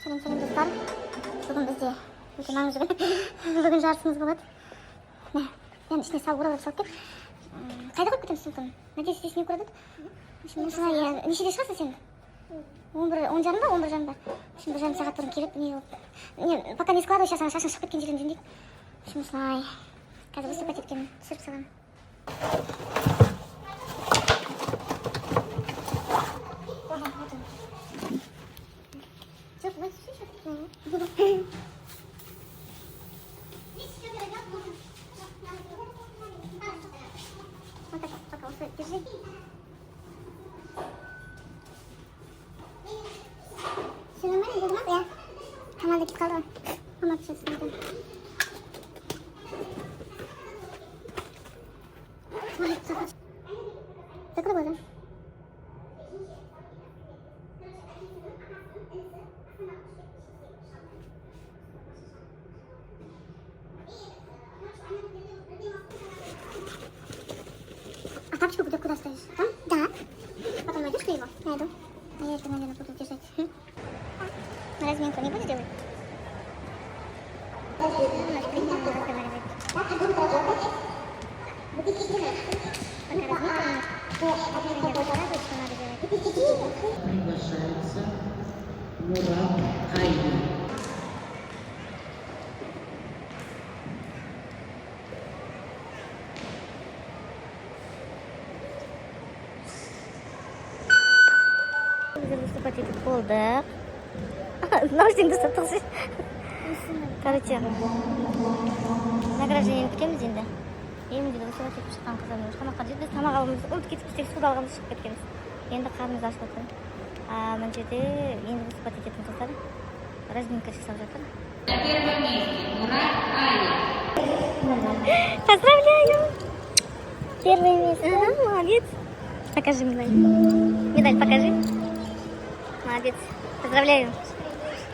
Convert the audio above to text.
Сәлем достар. Бүгін бізде өте маңызды күн. Бүгін жарысымыз болады. Мен ішіне салып оралып салып кеп. Қайда қойып кетеміз сондықтан? Надеюсь, здесь не украдут. Нешеде шығасың сен? 10:30 ба, 11:30 ба? Бір жарым сағат бұрын келіп, пока не складывай, сейчас ана шашың шығып кеткен жерден жөндейік. Осылай. Қазір выступать еткенін түсіріп саламын. Вот так, пока вот держи. Все нормально, без мат? Я. Команда кетіп қалды ғой. Мама түсесін екен. Закрой глаза. А тапочку куда ставишь? Там? Да. Потом найдешь ты его? Найду. А я это, наверное, буду держать. На разминку не будешь делать? Приглашается Мурат Айна. Biz выступать etib bo'ldik. Narsingni sotasiz. Короче, награждениені күтеміз енді. Енді выступать етіп шыққан қыздармен тамаққа жүрдік. Біз тамақ алғанымыз ұмытып кетіппіз, суды алғанымыз шығып кеткенбіз. Енді қарнымыз ашып жатыр. Мына жерде енді выступать ететін қыздар разминка жасап жатыр. На первом месте Мурат Айна. Поздравляю! Первое место. Ага, молодец. Покажи медаль. Медаль покажи. Молодец. Поздравляю.